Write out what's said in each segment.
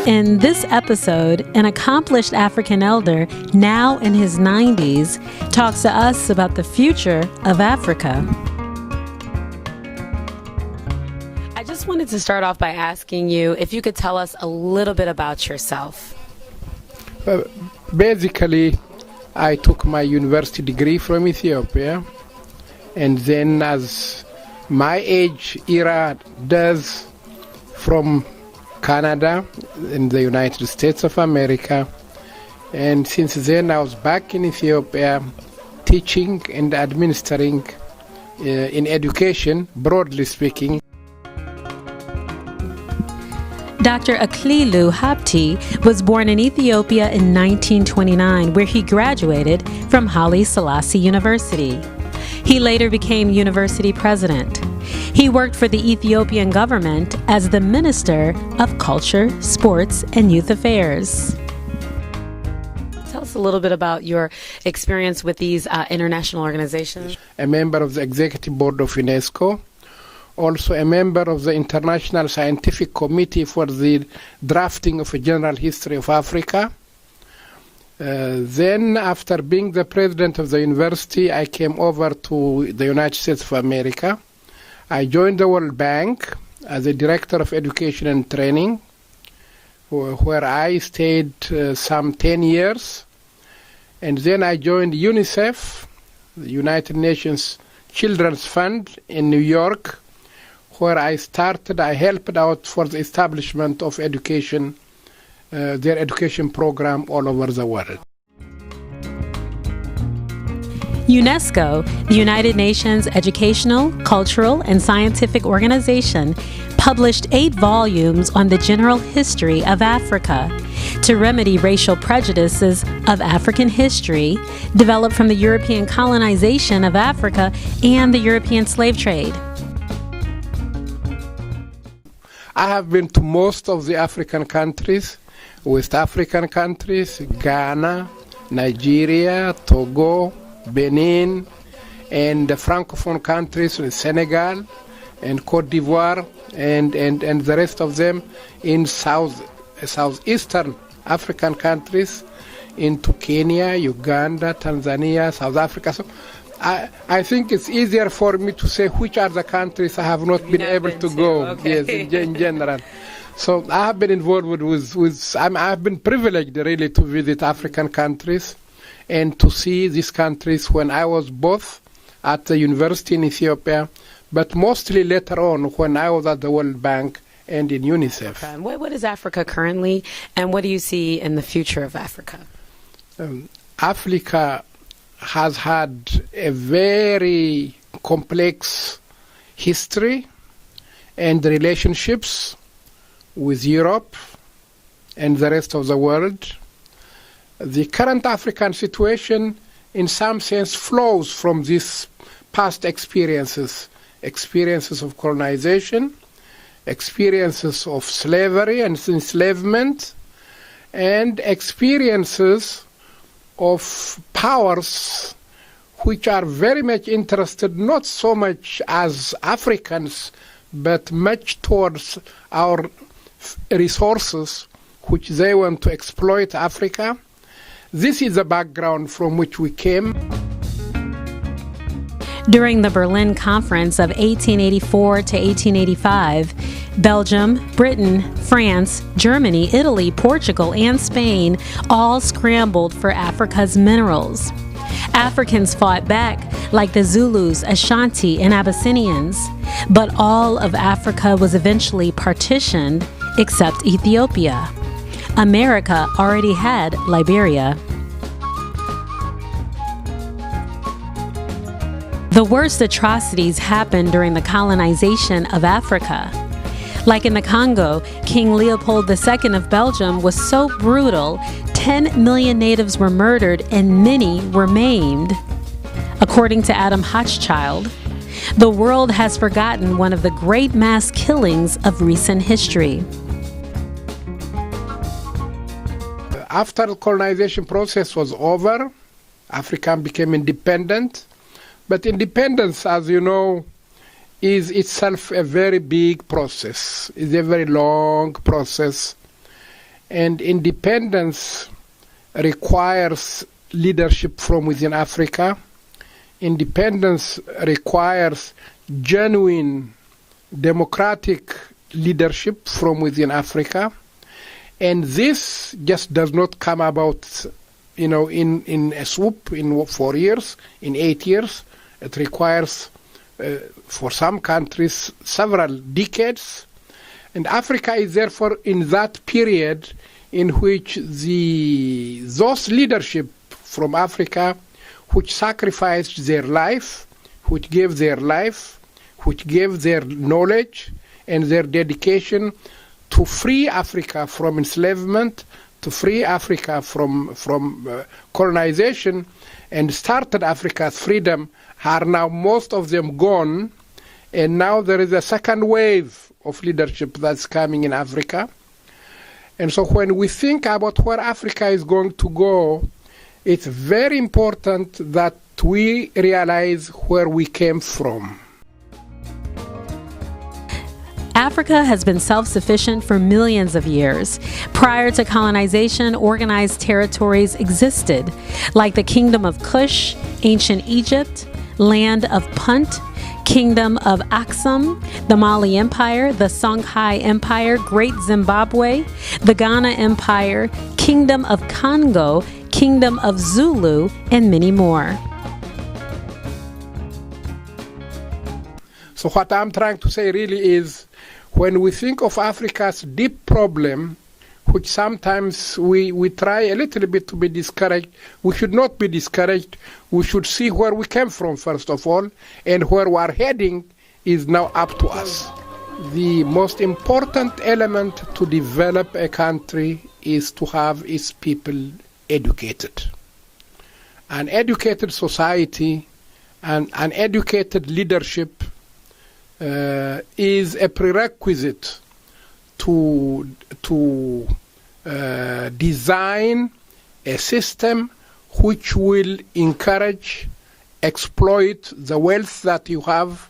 In this episode, an accomplished African elder, now in his 90s, talks to us about the future of Africa. I just wanted to start off by asking you if you could tell us a little bit about yourself. Basically, I took my university degree from Ethiopia, and then as my age era does, from Canada in the United States of America. And since then I was back in Ethiopia teaching and administering in education, broadly speaking. Dr. Aklilu Habte was born in Ethiopia in 1929, where he graduated from Haile Selassie University. He later became university president. He worked for the Ethiopian government as the Minister of Culture, Sports, and Youth Affairs. Tell us a little bit about your experience with these international organizations. A member of the Executive Board of UNESCO, also a member of the International Scientific Committee for the drafting of a general history of Africa. Then, after being the president of the university, I came over to the United States of America. I joined the World Bank as a director of education and training, where I stayed some 10 years. And then I joined UNICEF, the United Nations Children's Fund in New York, where I helped out for the establishment of education, their education program all over the world. UNESCO, the United Nations Educational, Cultural, and Scientific Organization, published 8 volumes on the general history of Africa to remedy racial prejudices of African history developed from the European colonization of Africa and the European slave trade. I have been to most of the African countries, West African countries, Ghana, Nigeria, Togo, Benin, and the Francophone countries, Senegal, and Cote d'Ivoire, and the rest of them in southeastern African countries, into Kenya, Uganda, Tanzania, South Africa. So I think it's easier for me to say which are the countries I have not been able to go. Okay. Yes, in general. So I have been involved I've been privileged really to visit African countries and to see these countries when I was both at the university in Ethiopia, but mostly later on when I was at the World Bank and in UNICEF. Okay. What is Africa currently, and what do you see in the future of Africa? Africa has had a very complex history and relationships with Europe and the rest of the world. The current African situation, in some sense, flows from these past experiences of colonization, experiences of slavery and enslavement, and experiences of powers which are very much interested not so much as Africans, but much towards our resources which they want to exploit Africa. This is the background from which we came. During the Berlin Conference of 1884 to 1885, Belgium, Britain, France, Germany, Italy, Portugal, and Spain all scrambled for Africa's minerals. Africans fought back like the Zulus, Ashanti, and Abyssinians, but all of Africa was eventually partitioned except Ethiopia. America already had Liberia. The worst atrocities happened during the colonization of Africa. Like in the Congo, King Leopold II of Belgium was so brutal, 10 million natives were murdered and many were maimed. According to Adam Hochschild, the world has forgotten one of the great mass killings of recent history. After the colonization process was over, Africa became independent. But independence, as you know, is itself a very big process. It's a very long process. And independence requires leadership from within Africa. Independence requires genuine democratic leadership from within Africa. And this just does not come about, in a swoop in 4 years, in 8 years. It requires, for some countries, several decades. And Africa is therefore in that period in which those leadership from Africa which sacrificed their life, which gave their life, which gave their knowledge and their dedication to free Africa from enslavement, to free Africa from colonization, and started Africa's freedom, are now most of them gone. And now there is a second wave of leadership that's coming in Africa. And so when we think about where Africa is going to go, it's very important that we realize where we came from. Africa has been self-sufficient for millions of years. Prior to colonization, organized territories existed, like the Kingdom of Kush, ancient Egypt, land of Punt, Kingdom of Aksum, the Mali Empire, the Songhai Empire, Great Zimbabwe, the Ghana Empire, Kingdom of Congo, Kingdom of Zulu, and many more. So what I'm trying to say really is, when we think of Africa's deep problem, which sometimes we try a little bit to be discouraged, we should not be discouraged. We should see where we came from, first of all, and where we are heading is now up to us. The most important element to develop a country is to have its people educated. An educated society and an educated leadership is a prerequisite to design a system which will encourage, exploit the wealth that you have,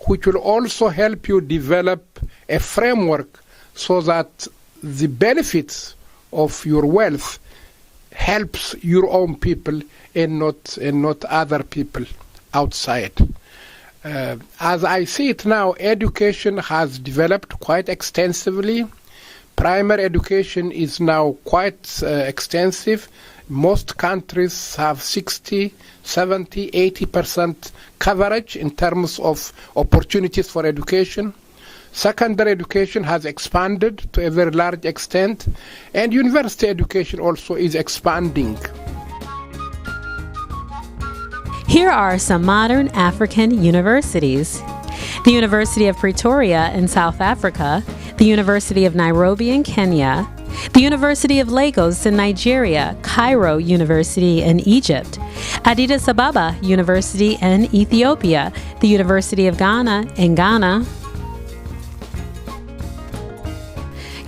which will also help you develop a framework so that the benefits of your wealth helps your own people and not other people outside. As I see it now, education has developed quite extensively. Primary education is now quite extensive. Most countries have 60, 70, 80% coverage in terms of opportunities for education. Secondary education has expanded to a very large extent, and university education also is expanding. Here are some modern African universities. The University of Pretoria in South Africa, the University of Nairobi in Kenya, the University of Lagos in Nigeria, Cairo University in Egypt, Addis Ababa University in Ethiopia, the University of Ghana in Ghana,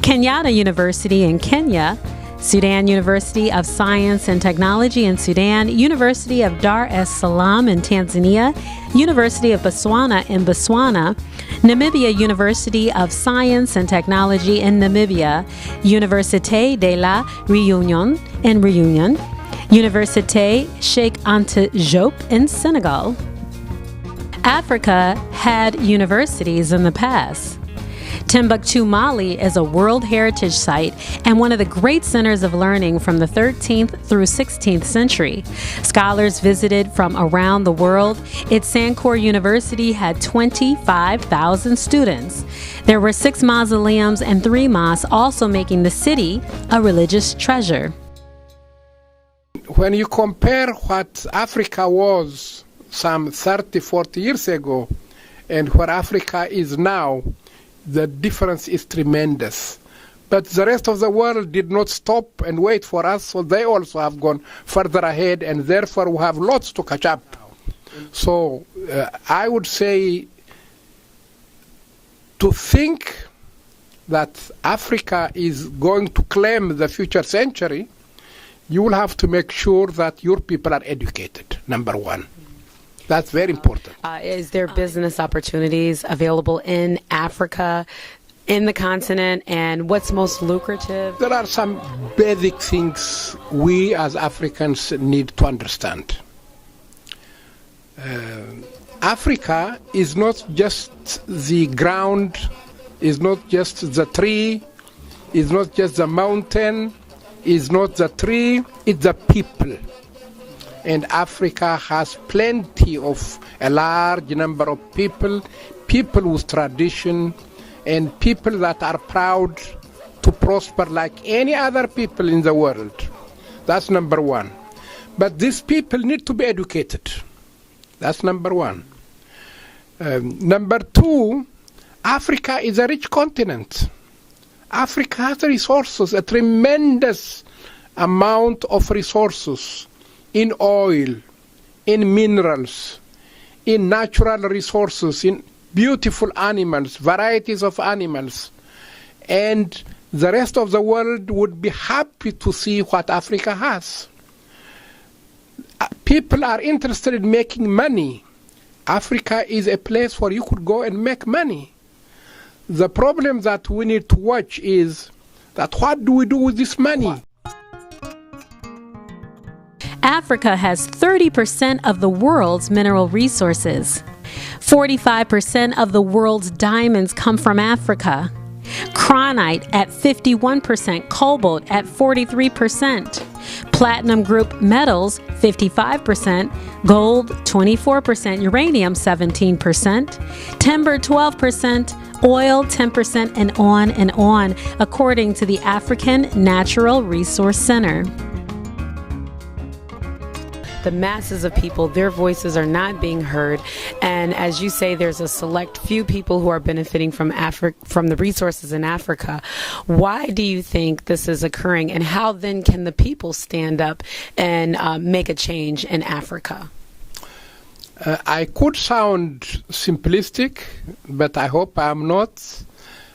Kenyatta University in Kenya, Sudan University of Science and Technology in Sudan, University of Dar es Salaam in Tanzania, University of Botswana in Botswana, Namibia University of Science and Technology in Namibia, Université de la Réunion in Réunion, Université Cheikh Anta Diop in Senegal. Africa had universities in the past. Timbuktu, Mali is a World Heritage Site and one of the great centers of learning from the 13th through 16th century. Scholars visited from around the world. Its Sankore University had 25,000 students. There were 6 mausoleums and 3 mosques, also making the city a religious treasure. When you compare what Africa was some 30, 40 years ago and where Africa is now, the difference is tremendous. But the rest of the world did not stop and wait for us, so they also have gone further ahead, and therefore we have lots to catch up. So I would say, to think that Africa is going to claim the future century, you will have to make sure that your people are educated, number one. That's very important. Is there business opportunities available in Africa in the continent, and what's most lucrative? There are some basic things we as Africans need to understand. Africa is not just the ground, is not just the tree, is not just the mountain, is not the tree, it's the people. And Africa has plenty of a large number of people with tradition, and people that are proud to prosper like any other people in the world. That's number one. But these people need to be educated. That's number one. Number two, Africa is a rich continent. Africa has resources, a tremendous amount of resources in oil, in minerals, in natural resources, in beautiful animals, varieties of animals. And the rest of the world would be happy to see what Africa has. People are interested in making money. Africa is a place where you could go and make money. The problem that we need to watch is that what do we do with this money? Africa has 30% of the world's mineral resources. 45% of the world's diamonds come from Africa. Cronite at 51%, cobalt at 43%, platinum group metals 55%, gold 24%, uranium 17%, timber 12%, oil 10%, and on, according to the African Natural Resource Center. The masses of people, their voices are not being heard. And as you say, there's a select few people who are benefiting from the resources in Africa. Why do you think this is occurring? And how then can the people stand up and make a change in Africa? I could sound simplistic, but I hope I'm not.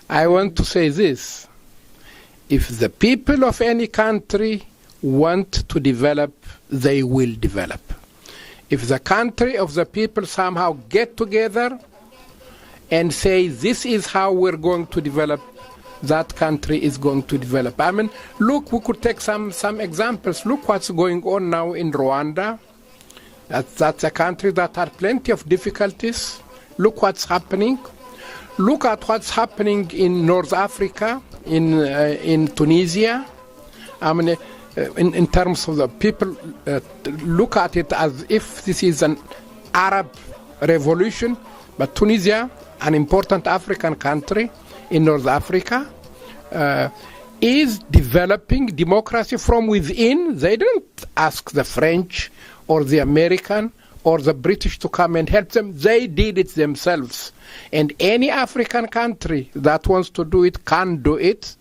I want to say this. If the people of any country want to develop, they will develop. If the country of the people somehow get together and say, this is how we're going to develop, that country is going to develop. I mean, look, we could take some examples. Look what's going on now in Rwanda. That's a country that had plenty of difficulties. Look what's happening. Look at what's happening in North Africa, in Tunisia. I mean, in terms of the people, look at it as if this is an Arab revolution. But Tunisia, an important African country in North Africa, is developing democracy from within. They didn't ask the French or the American or the British to come and help them. They did it themselves. And any African country that wants to do it can do it.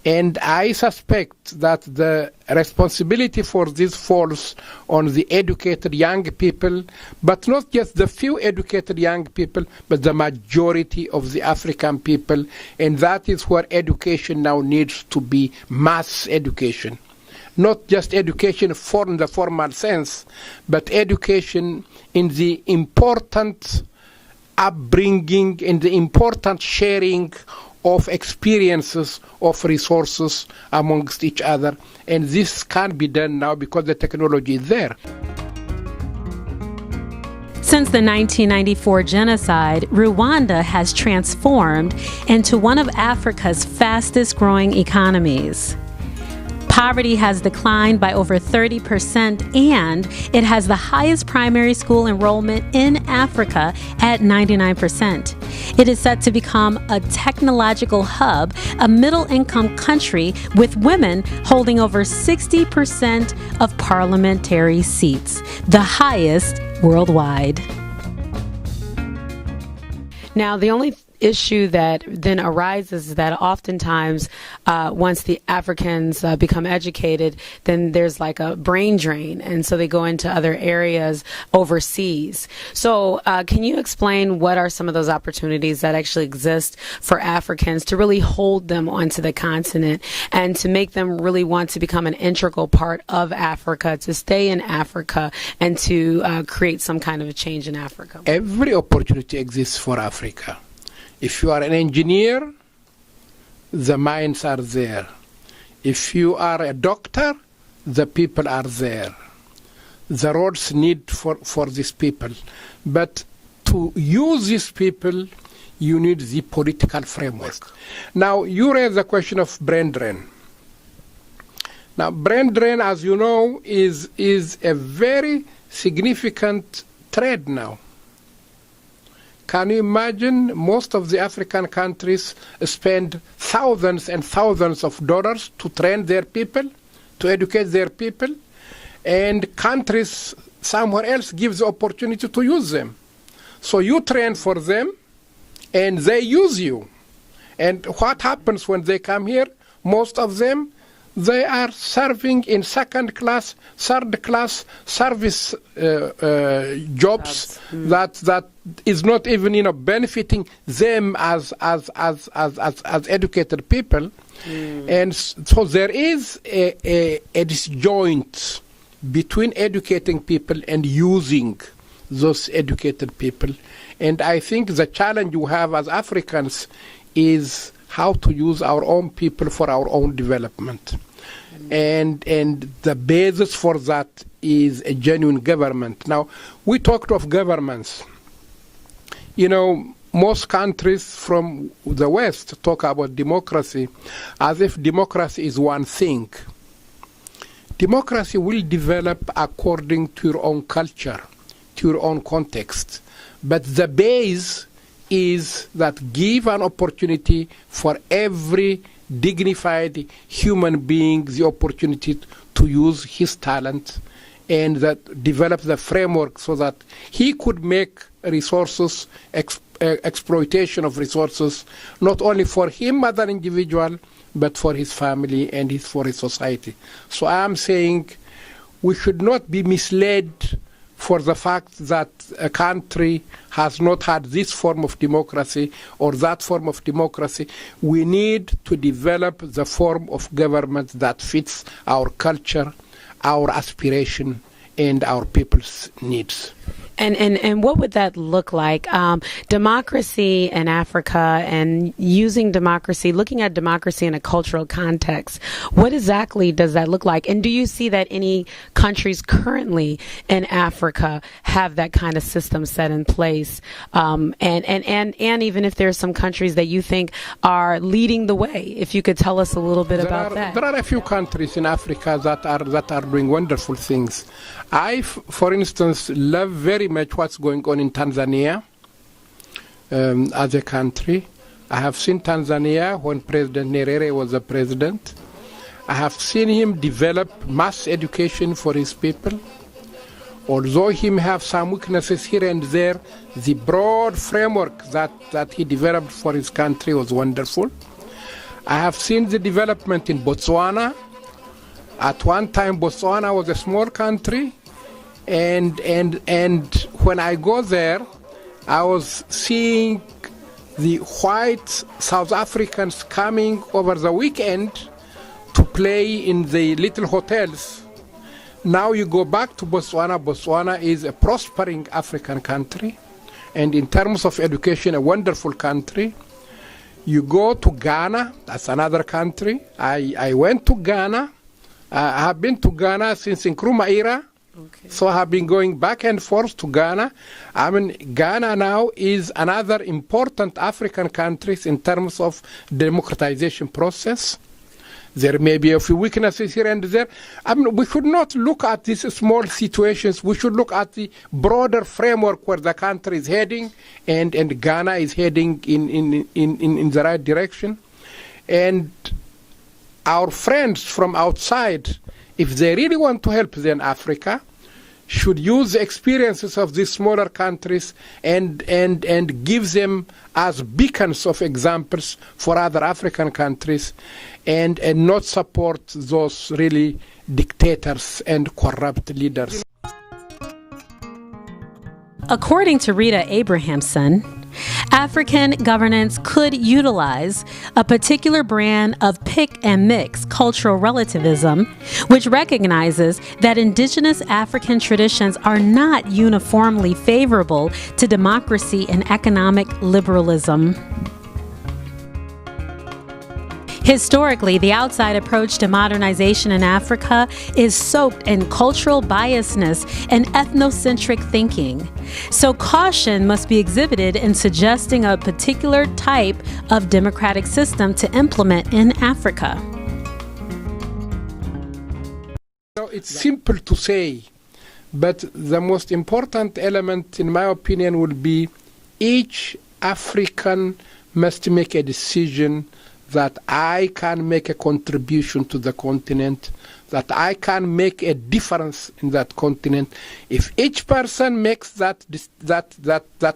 And I suspect that the responsibility for this falls on the educated young people, but not just the few educated young people, but the majority of the African people. And that is where education now needs to be mass education. Not just education in the formal sense, but education in the important upbringing, in the important sharing of experiences, of resources amongst each other. And this can be done now because the technology is there. Since the 1994 genocide, Rwanda has transformed into one of Africa's fastest growing economies. Poverty has declined by over 30%, and it has the highest primary school enrollment in Africa at 99%. It is set to become a technological hub, a middle-income country with women holding over 60% of parliamentary seats, the highest worldwide. Now, the only issue that then arises is that oftentimes once the Africans become educated, then there's like a brain drain, and so they go into other areas overseas. So can you explain what are some of those opportunities that actually exist for Africans to really hold them onto the continent and to make them really want to become an integral part of Africa, to stay in Africa, and to create some kind of a change in Africa? Every opportunity exists for Africa. If you are an engineer, the minds are there. If you are a doctor, the people are there. The roads need for these people. But to use these people, you need the political framework. Now, you raise the question of brain drain. Now, brain drain, as you know, is a very significant trade now. Can you imagine most of the African countries spend thousands and thousands of dollars to train their people, to educate their people, and countries somewhere else give the opportunity to use them. So you train for them, and they use you. And what happens when they come here? Most of them, they are serving in second class, third class service jobs that is not even benefiting them as educated people. And so there is a disjoint between educating people and using those educated people. And I think the challenge you have as Africans is how to use our own people for our own development. And the basis for that is a genuine government. Now, we talked of governments. Most countries from the West talk about democracy as if democracy is one thing. Democracy will develop according to your own culture, to your own context. But the base is that give an opportunity for every dignified human being the opportunity to use his talent, and that develop the framework so that he could make resources, exploitation of resources, not only for him as an individual, but for his family and for his society. So I am saying we should not be misled for the fact that a country has not had this form of democracy or that form of democracy. We need to develop the form of government that fits our culture, our aspiration, and our people's needs. And what would that look like? Democracy in Africa and using democracy, looking at democracy in a cultural context, what exactly does that look like? And do you see that any countries currently in Africa have that kind of system set in place? And even if there's some countries that you think are leading the way, if you could tell us a little bit about that. There are a few countries in Africa that are doing wonderful things. I, for instance, love very much what's going on in Tanzania as a country. I have seen Tanzania when President Nyerere was the president. I have seen him develop mass education for his people. Although he may have some weaknesses here and there, the broad framework that he developed for his country was wonderful. I have seen the development in Botswana. At one time, Botswana was a small country. And when I go there, I was seeing the white South Africans coming over the weekend to play in the little hotels. Now you go back to Botswana. Botswana is a prospering African country, and in terms of education, a wonderful country. You go to Ghana, that's another country. I went to Ghana. I have been to Ghana since Nkrumah era. Okay. So I have been going back and forth to Ghana. I mean, Ghana now is another important African country in terms of democratization process. There may be a few weaknesses here and there. I mean, we should not look at these small situations. We should look at the broader framework where the country is heading, and Ghana is heading in the right direction. And our friends from outside, if they really want to help then Africa, should use the experiences of these smaller countries and give them as beacons of examples for other African countries, and not support those really dictators and corrupt leaders. According to Rita Abrahamson, African governance could utilize a particular brand of pick and mix cultural relativism, which recognizes that indigenous African traditions are not uniformly favorable to democracy and economic liberalism. Historically, the outside approach to modernization in Africa is soaked in cultural biasness and ethnocentric thinking. So caution must be exhibited in suggesting a particular type of democratic system to implement in Africa. So it's simple to say, but the most important element, in my opinion, will be each African must make a decision that I can make a contribution to the continent, that I can make a difference in that continent. If each person makes that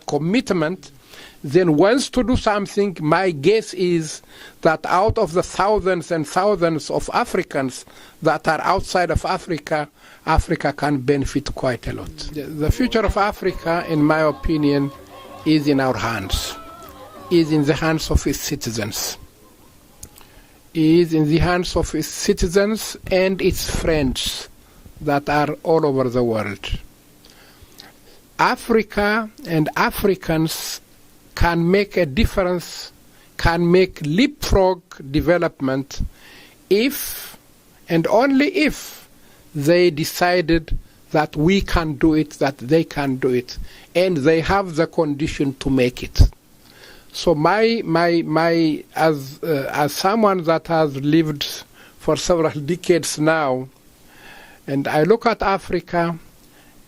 commitment, then wants to do something, my guess is that out of the thousands and thousands of Africans that are outside of Africa, Africa can benefit quite a lot. The future of Africa, in my opinion, is in our hands, is in the hands of its citizens. Is in the hands of its citizens and its friends that are all over the world. Africa and Africans can make a difference, can make leapfrog development if and only if they decided that we can do it, that they can do it, and they have the condition to make it. So as someone that has lived for several decades now, and I look at Africa,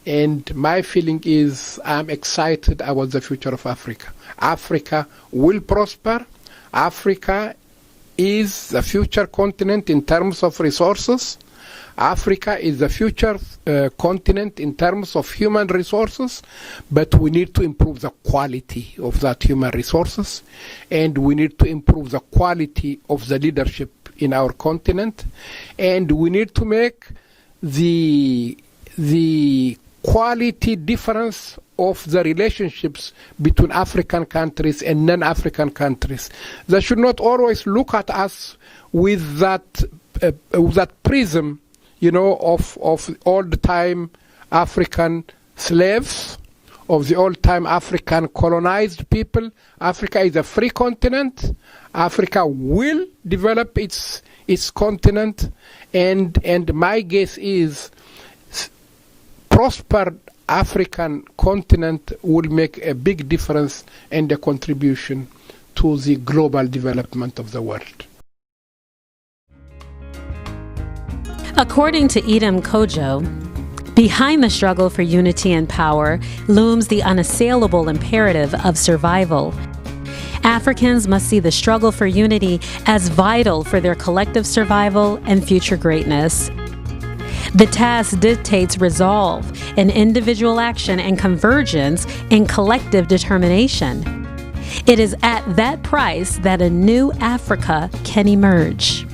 and my feeling is I'm excited about the future of Africa. Africa will prosper. Africa is the future continent in terms of resources. Africa is the future continent in terms of human resources, but we need to improve the quality of that human resources, and we need to improve the quality of the leadership in our continent, and we need to make the quality difference of the relationships between African countries and non-African countries. They should not always look at us with that prism, of old-time African slaves, of the old-time African colonized people. Africa is a free continent. Africa will develop its continent, and my guess is prospered African continent will make a big difference and a contribution to the global development of the world. According to Edom Kojo, behind the struggle for unity and power looms the unassailable imperative of survival. Africans must see the struggle for unity as vital for their collective survival and future greatness. The task dictates resolve in individual action and convergence in collective determination. It is at that price that a new Africa can emerge.